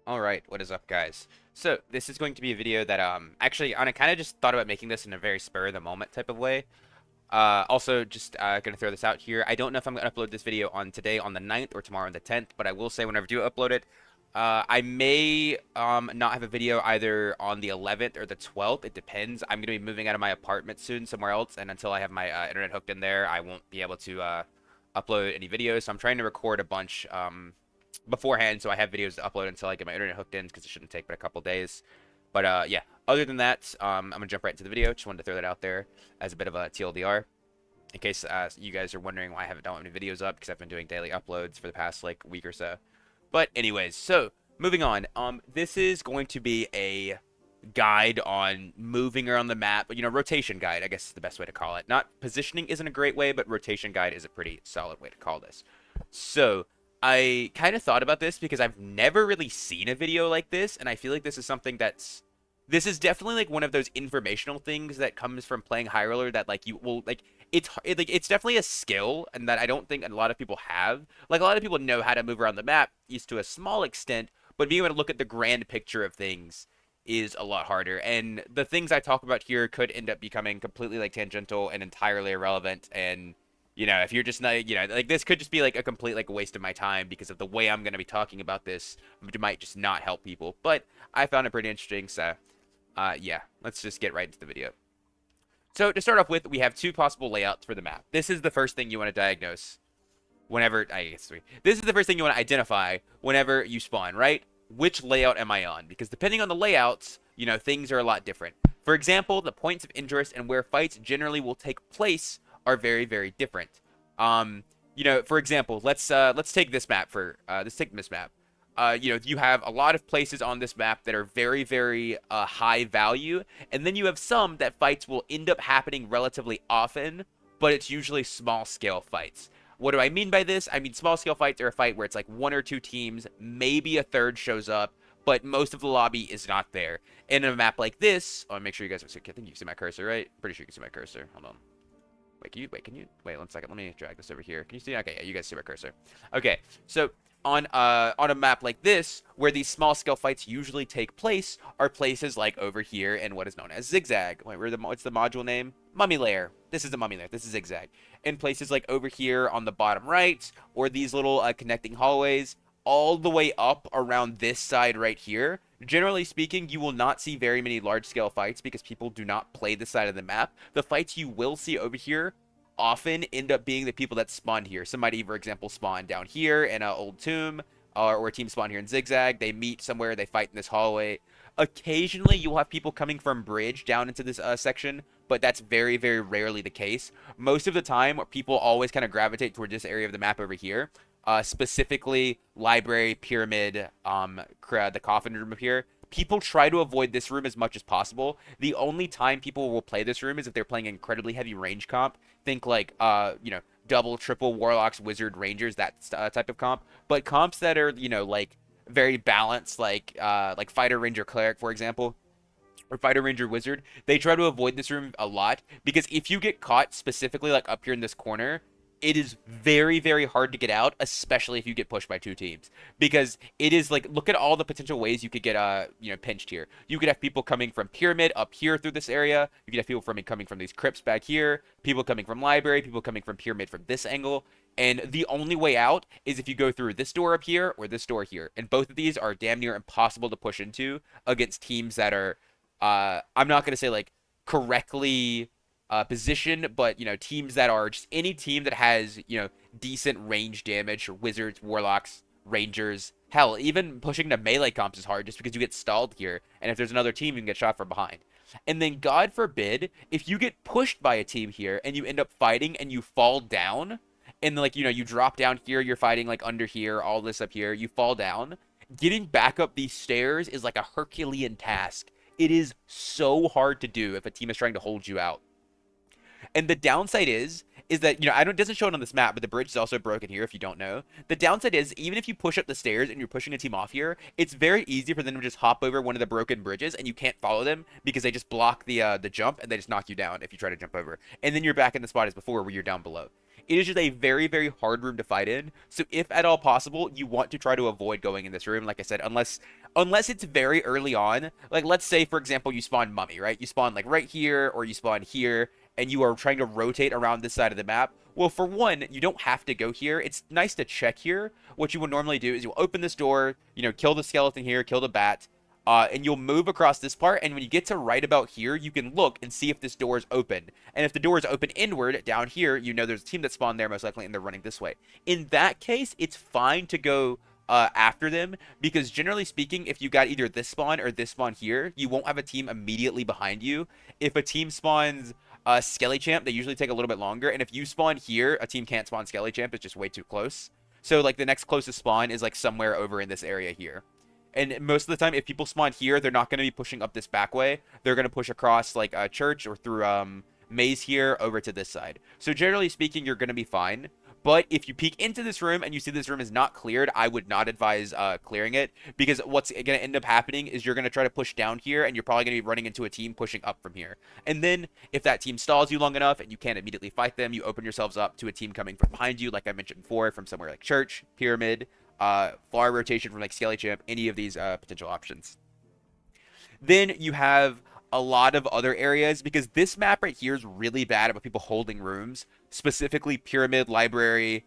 Alright, what is up guys? So this is going to be a video that actually I kind of just thought about making this in a very spur of the moment type of way. Also just gonna throw this out here. I don't know if I'm gonna upload this video on today on the 9th or tomorrow on the 10th, but I will say whenever I do upload it, I may not have a video either on the 11th or the 12th. It depends. I'm gonna be moving out of my apartment soon somewhere else, and until I have my internet hooked in there, I won't be able to upload any videos. So I'm trying to record a bunch beforehand, so I have videos to upload until I get my internet hooked in, because it shouldn't take but a couple days. But yeah, other than that, I'm gonna jump right into the video. Just wanted to throw that out there as a bit of a TLDR, in case you guys are wondering why I haven't done any videos up, because I've been doing daily uploads for the past like week or so. But anyways, so moving on. This is going to be a guide on moving around the map. You know, rotation guide, I guess is the best way to call it. Not positioning isn't a great way, but rotation guide is a pretty solid way to call this. So I kind of thought about this because I've never really seen a video like this, and I feel like this is something this is definitely like one of those informational things that comes from playing high roller, that like you will like it's definitely a skill, and that I don't think a lot of people have. Like, a lot of people know how to move around the map, used to a small extent, but being able to look at the grand picture of things is a lot harder. And the things I talk about here could end up becoming completely like tangential and entirely irrelevant. And if you're just not, like, this could just be like a complete like waste of my time, because of the way I'm going to be talking about this, it might just not help people. But I found it pretty interesting, so yeah, let's just get right into the video. So to start off with, we have two possible layouts for the map. This is the first thing you want to diagnose whenever, this is the first thing you want to identify whenever you spawn, right? Which layout am I on? Because depending on the layouts, things are a lot different. For example, the points of interest and where fights generally will take place are very, very different. For example, let's take this map for let's take this map. You have a lot of places on this map that are very, very high value, and then you have some that fights will end up happening relatively often, but it's usually small scale fights. What do I mean by this? I mean, small scale fights are a fight where it's like one or two teams, maybe a third shows up, but most of the lobby is not there. In a map like this, make sure you guys, I think you can see my cursor, right? Pretty sure you can see my cursor. Hold on. Wait 1 second. Let me drag this over here. Can you see? Okay, yeah, you guys see my cursor. Okay, so on a map like this, where these small scale fights usually take place, are places like over here in what is known as Zigzag. Wait, what's the module name? Mummy Lair. This is the Mummy Lair. This is Zigzag. In places like over here on the bottom right, or these little connecting hallways, all the way up around this side right here. Generally speaking, you will not see very many large-scale fights, because people do not play this side of the map. The fights you will see over here often end up being the people that spawned here. Somebody, for example, spawned down here in an old tomb, or a team spawned here in Zigzag. They meet somewhere, they fight in this hallway. Occasionally, you'll have people coming from Bridge down into this section, but that's very, very rarely the case. Most of the time, people always kind of gravitate toward this area of the map over here. Specifically library, pyramid, the coffin room up here. People try to avoid this room as much as possible. The only time people will play this room is if they're playing incredibly heavy range comp. Think like double, triple warlocks, wizard, rangers, that type of comp. But comps that are like very balanced, like fighter, ranger, cleric, for example, or fighter, ranger, wizard, they try to avoid this room a lot, because if you get caught specifically like up here in this corner, it is very, very hard to get out, especially if you get pushed by two teams. Because it is like, look at all the potential ways you could get pinched here. You could have people coming from pyramid up here through this area. You could have people coming from these crypts back here. People coming from library. People coming from pyramid from this angle. And the only way out is if you go through this door up here or this door here. And both of these are damn near impossible to push into against teams that are, I'm not going to say like correctly position, but teams that are just any team that has decent range damage, or wizards, warlocks, rangers. Hell, even pushing to melee comps is hard, just because you get stalled here, and if there's another team, you can get shot from behind. And then, God forbid, if you get pushed by a team here and you end up fighting and you fall down, and like you drop down here, you're fighting like under here, all this up here, you fall down. Getting back up these stairs is like a Herculean task. It is so hard to do if a team is trying to hold you out. And the downside is that, it doesn't show it on this map, but the bridge is also broken here if you don't know. The downside is, even if you push up the stairs and you're pushing a team off here, it's very easy for them to just hop over one of the broken bridges, and you can't follow them because they just block the jump, and they just knock you down if you try to jump over. And then you're back in the spot as before, where you're down below. It is just a very, very hard room to fight in. So if at all possible, you want to try to avoid going in this room, like I said, unless it's very early on. Like let's say, for example, you spawn mummy, right? You spawn like right here or you spawn here, and you are trying to rotate around this side of the map. Well, for one, you don't have to go here. It's nice to check here. What you would normally do is you'll open this door, kill the skeleton here, kill the bat, and you'll move across this part, and when you get to right about here, you can look and see if this door is open. And if the door is open inward, down here, there's a team that spawned there most likely, and they're running this way. In that case, it's fine to go after them, because generally speaking, if you got either this spawn or this spawn here, you won't have a team immediately behind you. If a team spawns Skelly Champ, they usually take a little bit longer, and if you spawn here, a team can't spawn Skelly Champ, it's just way too close. So, like, the next closest spawn is, like, somewhere over in this area here. And most of the time, if people spawn here, they're not going to be pushing up this back way. They're going to push across, like, a church or through maze here over to this side. So generally speaking, you're going to be fine. But if you peek into this room and you see this room is not cleared, I would not advise clearing it. Because what's going to end up happening is you're going to try to push down here, and you're probably going to be running into a team pushing up from here. And then if that team stalls you long enough and you can't immediately fight them, you open yourselves up to a team coming from behind you, like I mentioned before, from somewhere like church, pyramid, far rotation from like Skelly Champ, any of these potential options. Then you have a lot of other areas, because this map right here is really bad about people holding rooms, specifically pyramid, library,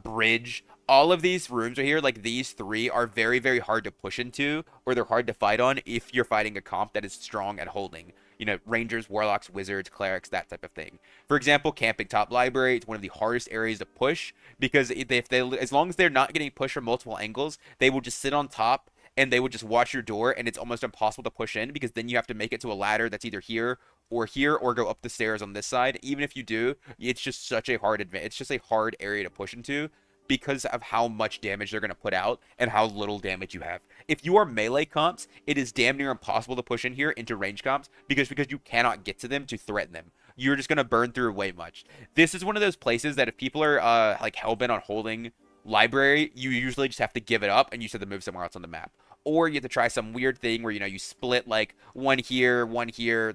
bridge. All of these rooms right here, like these three, are very, very hard to push into, or they're hard to fight on if you're fighting a comp that is strong at holding. Rangers, warlocks, wizards, clerics, that type of thing. For example, camping top library, it's one of the hardest areas to push, because as long as they're not getting pushed from multiple angles, they will just sit on top and they would just watch your door, and it's almost impossible to push in, because then you have to make it to a ladder that's either here or go up the stairs on this side. Even if you do, it's just such a hard it's just a hard area to push into, because of how much damage they're going to put out and how little damage you have. If you are melee comps, it is damn near impossible to push in here into range comps, because you cannot get to them to threaten them. You're just going to burn through way much. This is one of those places that if people are like hellbent on holding library, you usually just have to give it up and you just have to move somewhere else on the map. Or you have to try some weird thing where you split like one here,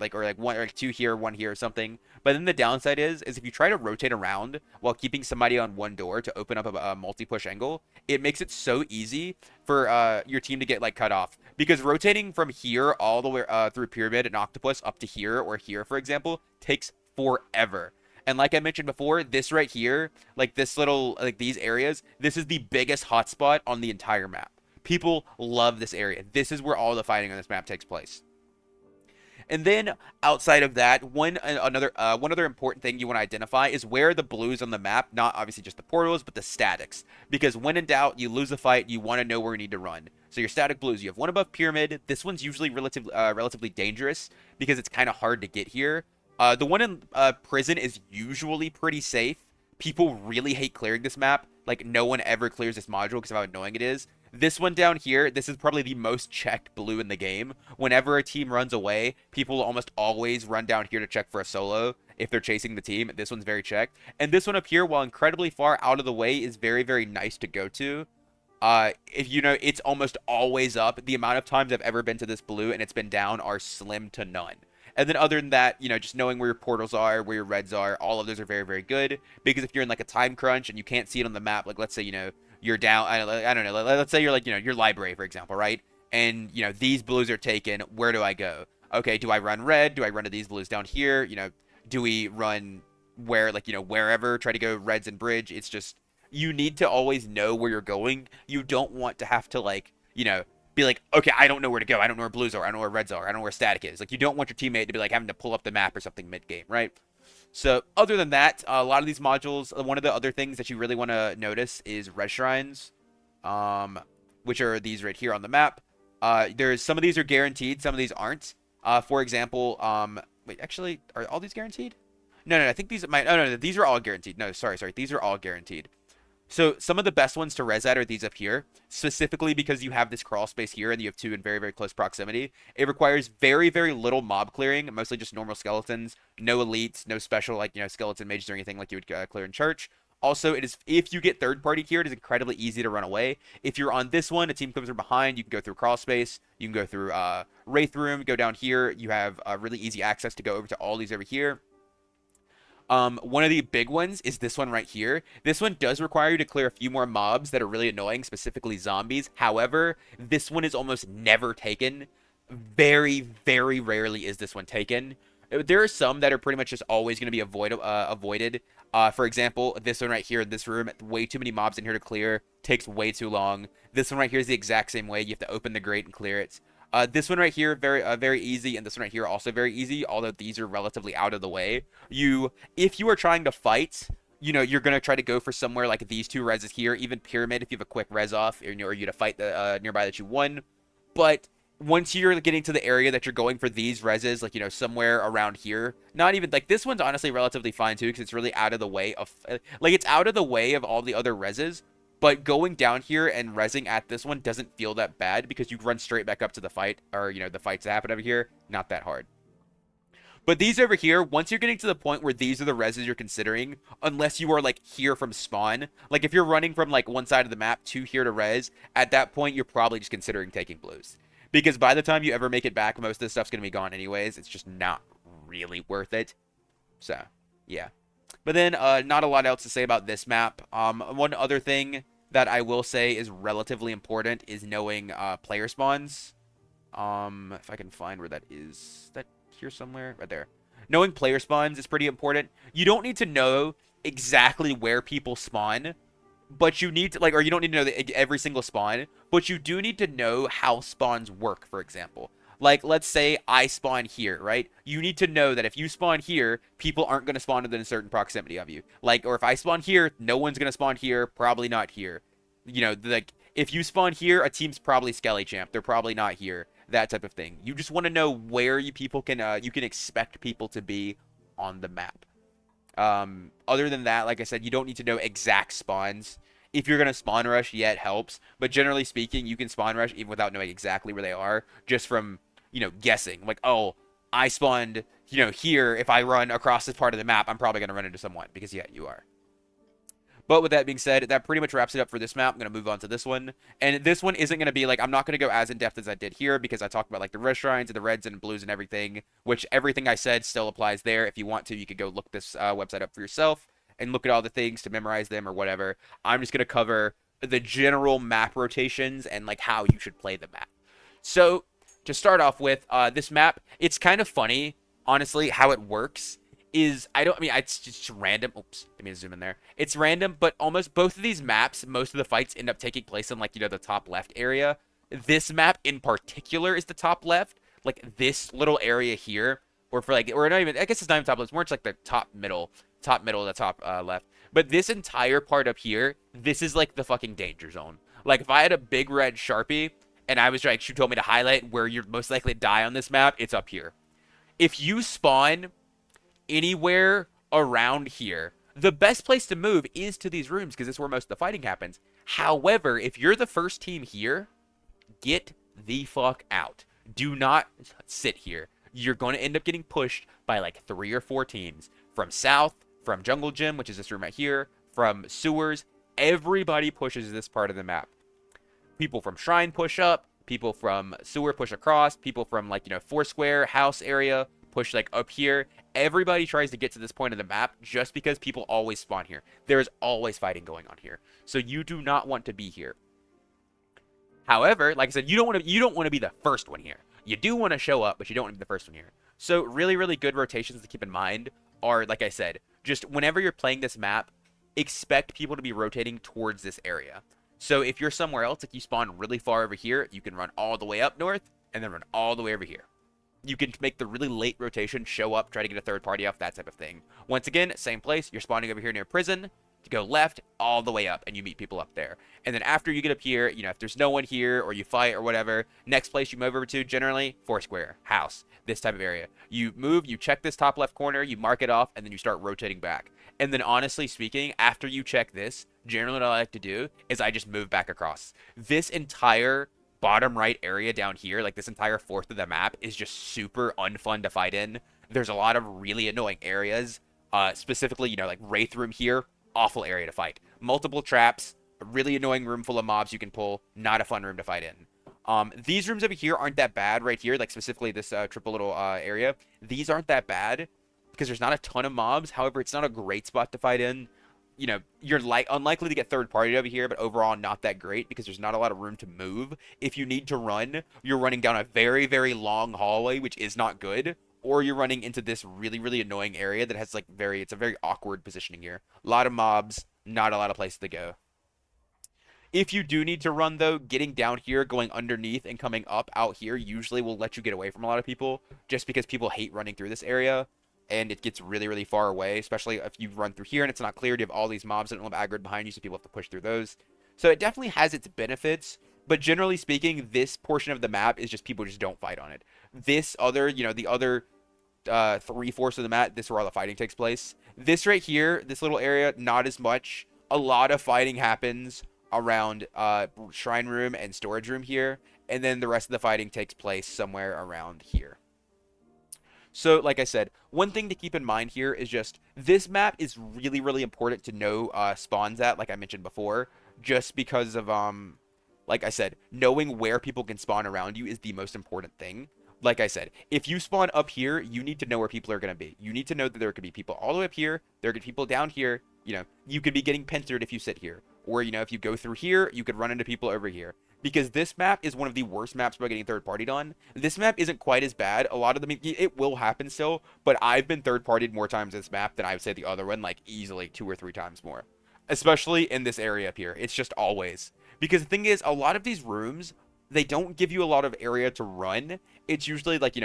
like, or like one or like two here, one here or something. But then the downside is if you try to rotate around while keeping somebody on one door to open up a multi-push angle, it makes it so easy for your team to get like cut off. Because rotating from here all the way through pyramid and octopus up to here or here, for example, takes forever. And like I mentioned before, this right here, like this little, like these areas, this is the biggest hotspot on the entire map. People love this area. This is where all the fighting on this map takes place. And then outside of that, one other important thing you want to identify is where the blues on the map, not obviously just the portals, but the statics. Because when in doubt, you lose a fight, you want to know where you need to run. So your static blues, you have one above pyramid. This one's usually relatively dangerous because it's kind of hard to get here. The one in prison is usually pretty safe. People really hate clearing this map. Like, no one ever clears this module because of how annoying it is. This one down here, this is probably the most checked blue in the game. Whenever a team runs away, people almost always run down here to check for a solo if they're chasing the team. This one's very checked. And this one up here, while incredibly far out of the way, is very, very nice to go to. If it's almost always up. The amount of times I've ever been to this blue and it's been down are slim to none. And then other than that, just knowing where your portals are, where your reds are, all of those are very, very good. Because if you're in like a time crunch and you can't see it on the map, like let's say, you're down, I don't know, let's say you're like, your library, for example, right? And, these blues are taken, where do I go? Okay, do I run red? Do I run to these blues down here? Do we run wherever, try to go reds and bridge? It's just, you need to always know where you're going. You don't want to have to be like, okay, I don't know where to go. I don't know where blues are. I don't know where reds are. I don't know where static is. Like, you don't want your teammate to be like having to pull up the map or something mid-game, right? So other than that, a lot of these modules, one of the other things that you really want to notice is red shrines, which are these right here on the map. There's some of these are guaranteed, some of these aren't. For example, wait, actually, are all these guaranteed? No, I think these might. Oh no, these are all guaranteed. No, sorry, these are all guaranteed. So some of the best ones to res at are these up here, specifically because you have this crawl space here and you have two in very, very close proximity. It requires very, very little mob clearing, mostly just normal skeletons, no elites, no special like, skeleton mages or anything like you would clear in church. Also, it is, if you get third party here, it is incredibly easy to run away. If you're on this one, a team comes from behind, you can go through crawl space, you can go through Wraith room, go down here, you have really easy access to go over to all these over here. One of the big ones is this one right here. This one does require you to clear a few more mobs that are really annoying, specifically zombies. However, this one is almost never taken. Very, very rarely is this one taken. There are some that are pretty much just always going to be avoided. For example, this one right here in this room, way too many mobs in here to clear, takes way too long. This one right here is the exact same way. You have to open the grate and clear it. This one right here, very easy, and this one right here also very easy, although these are relatively out of the way. If you are trying to fight, you're going to try to go for somewhere like these two reses here, even Pyramid if you have a quick res off, or you to fight the nearby that you won. But once you're getting to the area that you're going for these reses, like, somewhere around here, not even, like, this one's honestly relatively fine too, because it's really out of the way of, like, it's out of the way of all the other reses. But going down here and rezzing at this one doesn't feel that bad because you run straight back up to the fight, or, the fights that happen over here. Not that hard. But these over here, once you're getting to the point where these are the reses you're considering, unless you are, like, here from spawn, like, if you're running from, like, one side of the map to here to res, at that point, you're probably just considering taking blues. Because by the time you ever make it back, most of this stuff's going to be gone anyways. It's just not really worth it. So, yeah. But then, not a lot else to say about this map. One other thing that I will say is relatively important is knowing player spawns. If I can find where that is. Is that here somewhere? Right there. Knowing player spawns is pretty important. You don't need to know exactly where people spawn, but you need to, like, or you don't need to know every single spawn, but you do need to know how spawns work, for example. Like, let's say I spawn here, right? You need to know that if you spawn here, people aren't going to spawn within a certain proximity of you. Like, or if I spawn here, no one's going to spawn here, probably not here. Like, if you spawn here, a team's probably Skelly Champ. They're probably not here. That type of thing. You just want to know where you can expect people to be on the map. Other than that, like I said, you don't need to know exact spawns. If you're going to spawn rush, yeah, it helps. But generally speaking, you can spawn rush even without knowing exactly where they are, just from, guessing. Like, oh, I spawned, here. If I run across this part of the map, I'm probably going to run into someone. Because, yeah, you are. But with that being said, that pretty much wraps it up for this map. I'm going to move on to this one. And this one isn't going to be, like, I'm not going to go as in-depth as I did here because I talked about, like, the red shrines and the reds and blues and everything, which everything I said still applies there. If you want to, you could go look this website up for yourself and look at all the things to memorize them or whatever. I'm just going to cover the general map rotations and, like, how you should play the map. So, to start off with, this map, it's kind of funny, honestly, how it works. It's just random. Oops, let me zoom in there. It's random, but almost both of these maps, most of the fights end up taking place in, like, the top left area. This map in particular is the top left. Like, this little area here, or not even, I guess it's not even top left, it's more just like the top middle of the top left. But this entire part up here, this is like the fucking danger zone. Like, if I had a big red Sharpie, and I was like, you told me to highlight where you're most likely to die on this map, it's up here. If you spawn anywhere around here, the best place to move is to these rooms because it's where most of the fighting happens. However, if you're the first team here, get the fuck out. Do not sit here. You're going to end up getting pushed by like 3 or 4 teams from south, from Jungle Gym, which is this room right here, from sewers. Everybody pushes this part of the map. People from Shrine push up, people from sewer push across, people from, like, Foursquare house area push, like, up here. Everybody tries to get to this point of the map just because people always spawn here. There's always fighting going on here. So you do not want to be here. However, like I said, you don't want to be the first one here. You do want to show up, but you don't want to be the first one here. So really, really good rotations to keep in mind are, like I said, just whenever you're playing this map, expect people to be rotating towards this area. So if you're somewhere else, like you spawn really far over here, you can run all the way up north and then run all the way over here. You can make the really late rotation, show up, try to get a third party off, that type of thing. Once again, same place. You're spawning over here near prison. To go left all the way up, and you meet people up there. And then after you get up here, if there's no one here, or you fight, or whatever, next place you move over to, generally, Foursquare, house, this type of area. You move, you check this top left corner, you mark it off, and then you start rotating back. And then honestly speaking, after you check this, generally what I like to do is I just move back across. This entire bottom right area down here, like this entire fourth of the map, is just super unfun to fight in. There's a lot of really annoying areas, specifically, like Wraith Room here, awful area to fight. Multiple traps, a really annoying room full of mobs you can pull, not a fun room to fight in. These rooms over here aren't that bad right here, like specifically this triple little area. These aren't that bad. because there's not a ton of mobs. However, it's not a great spot to fight in. You know, you're like unlikely to get third party over here, but overall not that great because there's not a lot of room to move. If you need to run, you're running down a very, very long hallway, which is not good, or you're running into this really, really annoying area that has like it's a very awkward positioning here. A lot of mobs, not a lot of places to go. If you do need to run though, getting down here, going underneath, and coming up out here usually will let you get away from a lot of people, just because people hate running through this area, and it gets really, really far away, especially if you run through here and it's not cleared. You have all these mobs that don't have aggro behind you, so people have to push through those. So it definitely has its benefits, but generally speaking, this portion of the map is just people just don't fight on it. This other, the other 3/4 of the map, this is where all the fighting takes place. This right here, this little area, not as much. A lot of fighting happens around shrine room and storage room here, and then the rest of the fighting takes place somewhere around here. So, like I said, one thing to keep in mind here is just this map is really, really important to know spawns at, like I mentioned before, just because of, like I said, knowing where people can spawn around you is the most important thing. Like I said, if you spawn up here, you need to know where people are going to be. You need to know that there could be people all the way up here, there could be people down here, you could be getting pincered if you sit here. Or, if you go through here, you could run into people over here. Because this map is one of the worst maps about getting third-partied on. This map isn't quite as bad. A lot of them, it will happen still, but I've been third-partied more times this map than I would say the other one, like easily 2 or 3 times more. Especially in this area up here. It's just always. Because the thing is, a lot of these rooms, they don't give you a lot of area to run. It's usually like,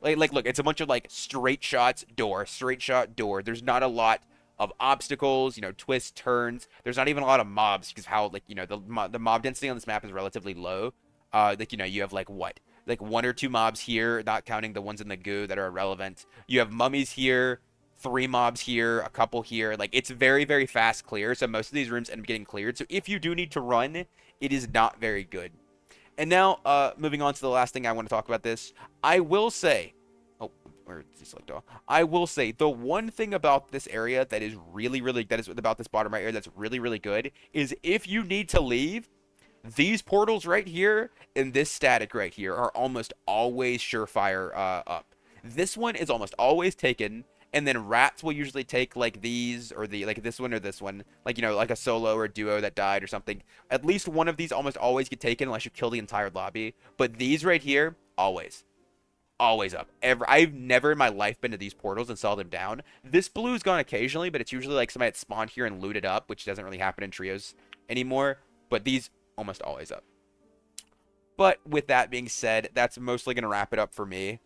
look, it's a bunch of like straight shots, door, straight shot, door. There's not a lot of obstacles, twists, turns. There's not even a lot of mobs because how, the mob density on this map is relatively low. You have like 1 or 2 mobs here, not counting the ones in the goo that are irrelevant. You have mummies here, 3 mobs here, a couple here. Like, it's very, very fast clear, so most of these rooms end up getting cleared. So if you do need to run, it is not very good. And now, moving on to the last thing I want to talk about this, I will say, or deselect all. I will say the one thing about this area that is about this bottom right area that's really, really good is if you need to leave, these portals right here and this static right here are almost always surefire up. This one is almost always taken, and then rats will usually take like these or like this one or this one, like like a solo or a duo that died or something. At least one of these almost always get taken unless you kill the entire lobby. But these right here, always up. I've never in my life been to these portals and saw them down. This blue's gone occasionally, but it's usually like somebody that spawned here and looted up, which doesn't really happen in trios anymore. But these almost always up. But with that being said, that's mostly going to wrap it up for me.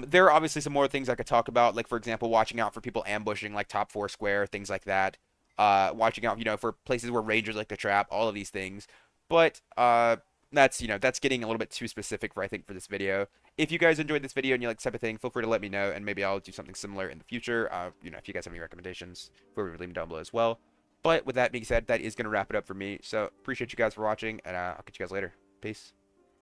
There are obviously some more things I could talk about, like for example, watching out for people ambushing, like top 4 square, things like that. Watching out, for places where rangers like to trap, all of these things. But that's getting a little bit too specific for this video. If you guys enjoyed this video and you like this type of thing, feel free to let me know, and maybe I'll do something similar in the future. If you guys have any recommendations, feel free to leave them down below as well. But with that being said, that is going to wrap it up for me. So appreciate you guys for watching, and I'll catch you guys later. Peace.